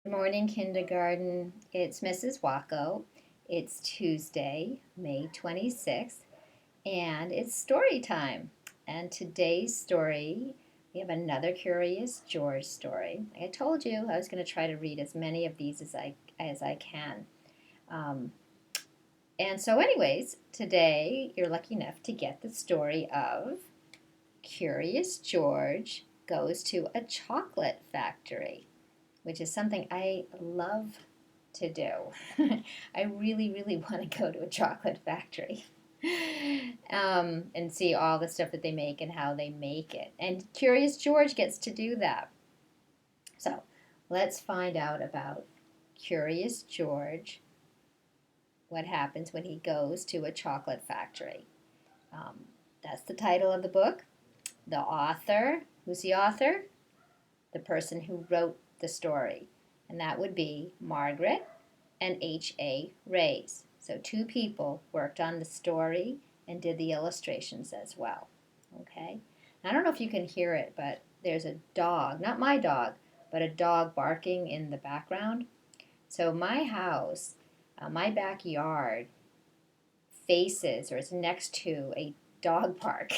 Good morning, kindergarten. It's Mrs. Huaco. It's Tuesday, May 26th, and it's story time. And today's story, we have another Curious George story. Like I told you, I was going to try to read as many of these as I can. Um, anyways, today you're lucky enough to get the story of Curious George goes to a chocolate factory, which is something I love to do. I really, really want to go to a chocolate factory and see all the stuff that they make and how they make it. And Curious George gets to do that. So let's find out about Curious George, what happens when he goes to a chocolate factory. Um, that's the title of the book. The author, who's the author? The person who wrote the story. And that would be Margaret and H.A. Rays. So two people worked on the story and did the illustrations as well. Okay? I don't know if you can hear it, but there's a dog, not my dog, but a dog barking in the background. So my house, my backyard faces or is next to a dog park.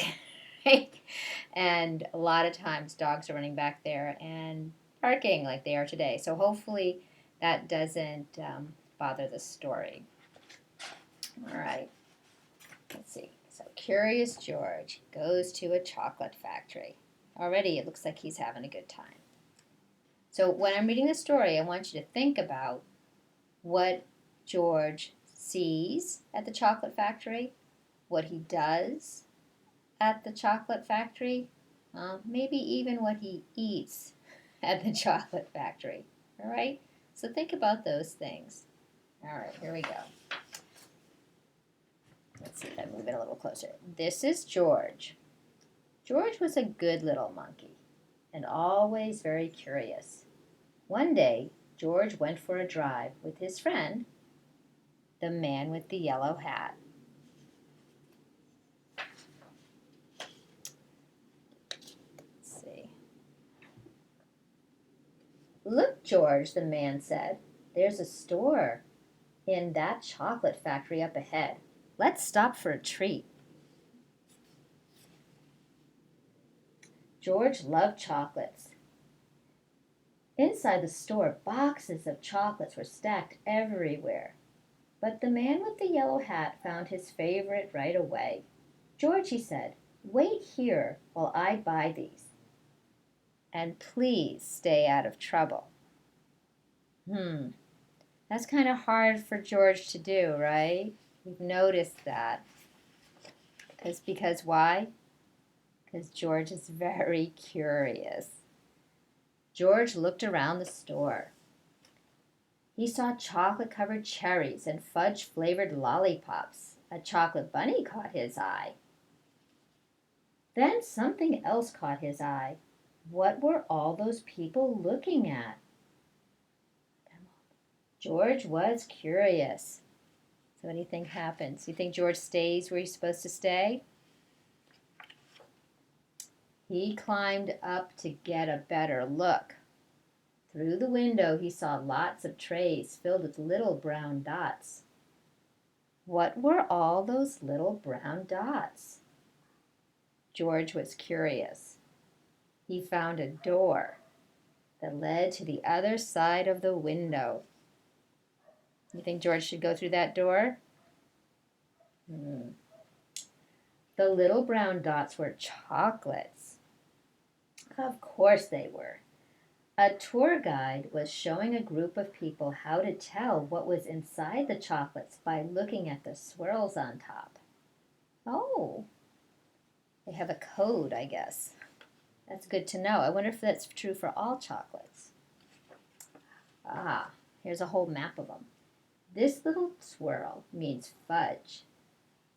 And a lot of times dogs are running back there and barking like they are today. So hopefully that doesn't bother the story. All right, let's see. So Curious George goes to a chocolate factory. Already it looks like he's having a good time. So when I'm reading the story, I want you to think about what George sees at the chocolate factory, what he does at the chocolate factory, maybe even what he eats at the chocolate factory. All right? So think about those things. All right, here we go. Let's see if I move it a little closer. This is George. George was a good little monkey and always very curious. One day, George went for a drive with his friend, the man with the yellow hat. Let's see. Look, George, the man said. There's a store in that chocolate factory up ahead. Let's stop for a treat. George loved chocolates. Inside the store, boxes of chocolates were stacked everywhere. But the man with the yellow hat found his favorite right away. George, he said, wait here while I buy these. And please stay out of trouble. That's kind of hard for George to do, right? We've noticed that. Because why? Because George is very curious. George looked around the store. He saw chocolate-covered cherries and fudge-flavored lollipops. A chocolate bunny caught his eye. Then something else caught his eye. What were all those people looking at? George was curious. So what do you think happens? You think George stays where he's supposed to stay? He climbed up to get a better look. Through the window he saw lots of trays filled with little brown dots. What were all those little brown dots? George was curious. He found a door that led to the other side of the window. You think George should go through that door? The little brown dots were chocolates. Of course they were. A tour guide was showing a group of people how to tell what was inside the chocolates by looking at the swirls on top. Oh, they have a code, I guess. That's good to know. I wonder if that's true for all chocolates. Ah, here's a whole map of them. This little swirl means fudge.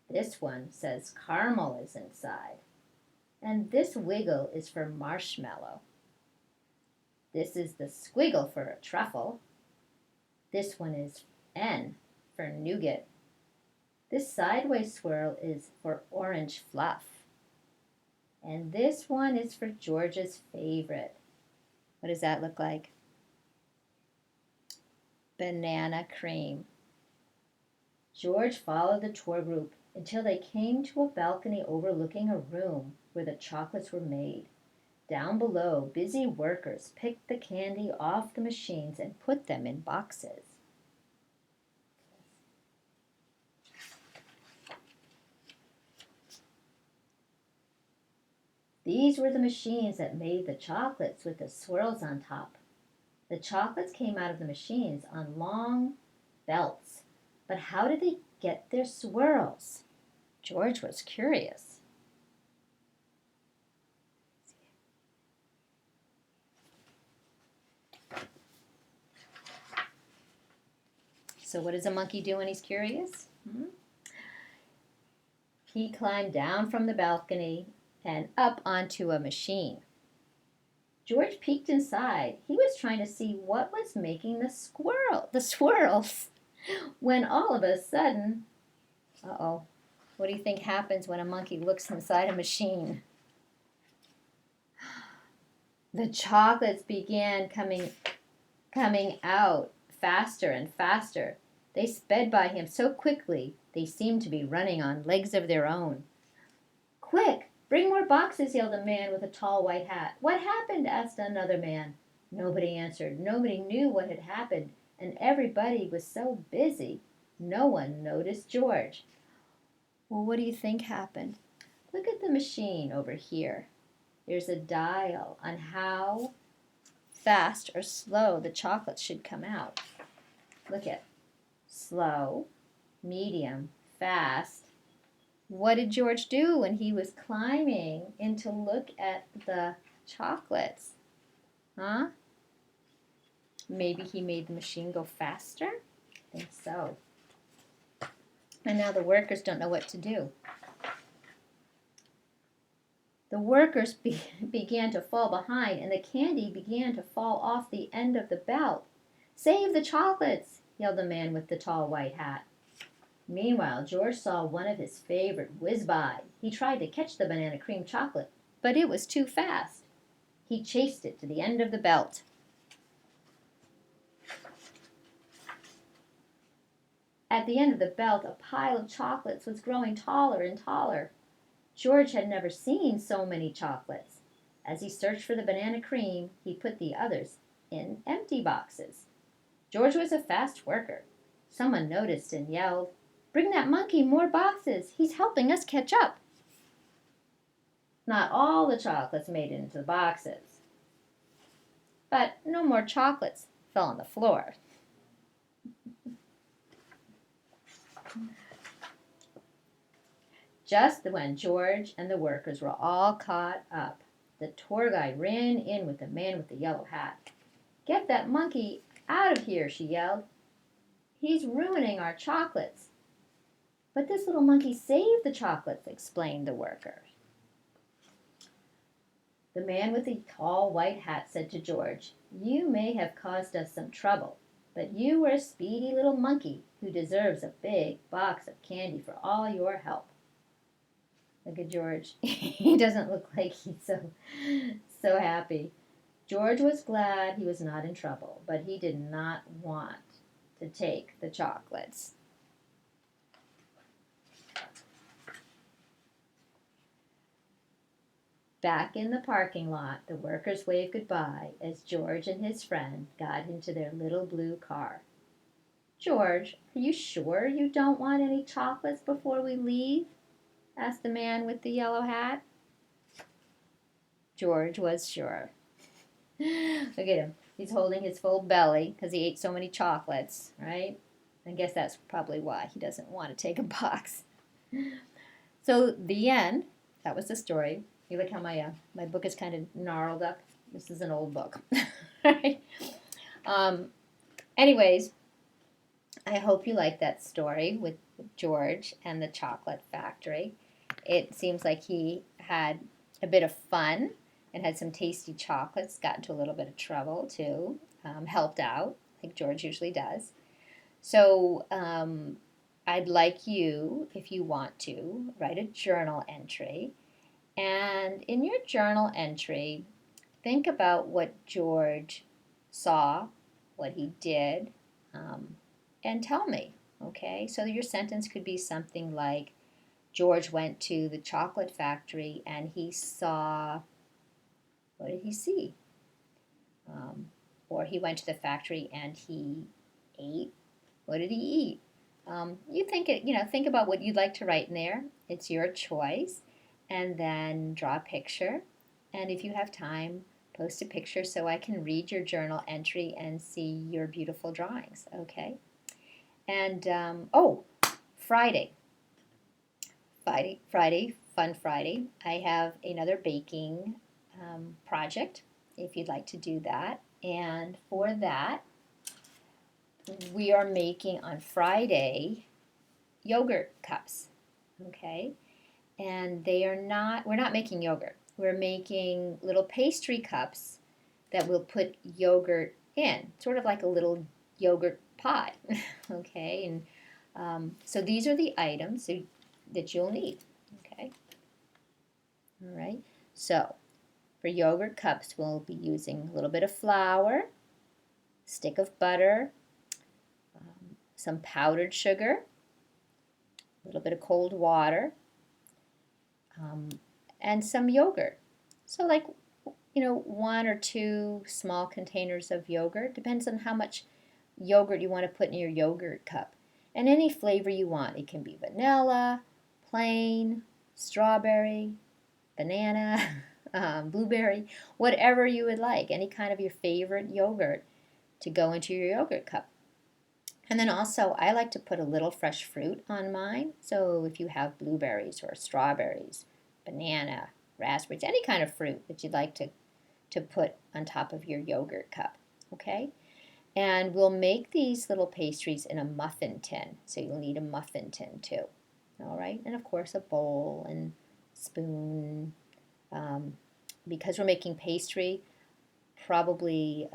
This one says caramel is inside. And this wiggle is for marshmallow. This is the squiggle for a truffle. This one is N for nougat. This sideways swirl is for orange fluff. And this one is for George's favorite. What does that look like? banana cream. George followed the tour group until they came to a balcony overlooking a room where the chocolates were made. Down below, busy workers picked the candy off the machines and put them in boxes. These were the machines that made the chocolates with the swirls on top. The chocolates came out of the machines on long belts. But how did they get their swirls? George was curious. So what does a monkey do when he's curious? He climbed down from the balcony and up onto a machine. George peeked inside. He was trying to see what was making the swirls, when all of a sudden, what do you think happens when a monkey looks inside a machine? The chocolates began coming out faster and faster. They sped by him so quickly they seemed to be running on legs of their own. "Quick! Bring more boxes!" yelled a man with a tall white hat. "What happened?" asked another man. Nobody answered. Nobody knew what had happened, and everybody was so busy, no one noticed George. Well, what do you think happened? Look at the machine over here. There's a dial on how fast or slow the chocolates should come out. Look at slow, medium, fast. What did George do when he was climbing in to look at the chocolates? Huh? Maybe he made the machine go faster? I think so. And now the workers don't know what to do. The workers began to fall behind, and the candy began to fall off the end of the belt. "Save the chocolates!" yelled the man with the tall white hat. Meanwhile, George saw one of his favorite whiz by. He tried to catch the banana cream chocolate, but it was too fast. He chased it to the end of the belt. At the end of the belt, a pile of chocolates was growing taller and taller. George had never seen so many chocolates. As he searched for the banana cream, he put the others in empty boxes. George was a fast worker. Someone noticed and yelled, "Bring that monkey more boxes. He's helping us catch up." Not all the chocolates made it into the boxes, but no more chocolates fell on the floor. Just when George and the workers were all caught up, the tour guide ran in with the man with the yellow hat. "Get that monkey out of here," she yelled. "He's ruining our chocolates." "But this little monkey saved the chocolates," explained the worker. The man with the tall white hat said to George, "You may have caused us some trouble, but you were a speedy little monkey who deserves a big box of candy for all your help." Look at George. He doesn't look like he's so happy. George was glad he was not in trouble, but he did not want to take the chocolates. Back in the parking lot, the workers waved goodbye as George and his friend got into their little blue car. "George, are you sure you don't want any chocolates before we leave?" asked the man with the yellow hat. George was sure. Look at him. He's holding his full belly because he ate so many chocolates, right? I guess that's probably why he doesn't want to take a box. So the end. That was the story. You look how my book is kind of gnarled up. This is an old book. Right? Anyways, I hope you like that story with George and the chocolate factory. It seems like he had a bit of fun and had some tasty chocolates, got into a little bit of trouble too, helped out like George usually does. So I'd like you, if you want to, write a journal entry. And in your journal entry, think about what George saw, what he did, and tell me, okay? So your sentence could be something like, George went to the chocolate factory and he saw, what did he see? Um, or he went to the factory and he ate, what did he eat? You think it, think about what you'd like to write in there. It's your choice. And then draw a picture. And if you have time, post a picture so I can read your journal entry and see your beautiful drawings, okay? And, oh, Friday. Friday, fun Friday. I have another baking project if you'd like to do that. And for that, we are making on Friday yogurt cups, okay? And we're not making yogurt. We're making little pastry cups that we'll put yogurt in, sort of like a little yogurt pie, okay? And so these are the items that you'll need, okay? All right, so for yogurt cups, we'll be using a little bit of flour, stick of butter, some powdered sugar, a little bit of cold water, um, and some yogurt. So like, one or two small containers of yogurt. Depends on how much yogurt you want to put in your yogurt cup. And any flavor you want. It can be vanilla, plain, strawberry, banana, blueberry, whatever you would like. Any kind of your favorite yogurt to go into your yogurt cup. And then also, I like to put a little fresh fruit on mine. So if you have blueberries or strawberries, banana, raspberries, any kind of fruit that you'd like to put on top of your yogurt cup, okay? And we'll make these little pastries in a muffin tin. So you'll need a muffin tin too, all right? And of course, a bowl and spoon. Because we're making pastry, probably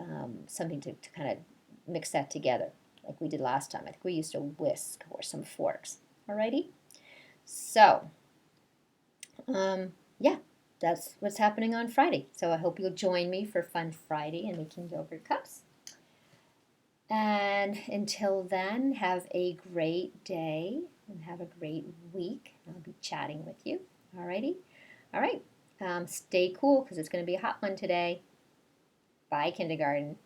something to kind of mix that together like we did last time. I think we used a whisk or some forks. Alrighty? So, yeah, that's what's happening on Friday. So I hope you'll join me for Fun Friday and making yogurt cups. And until then, have a great day and have a great week. I'll be chatting with you. Alrighty? All right. Stay cool because it's going to be a hot one today. Bye, kindergarten.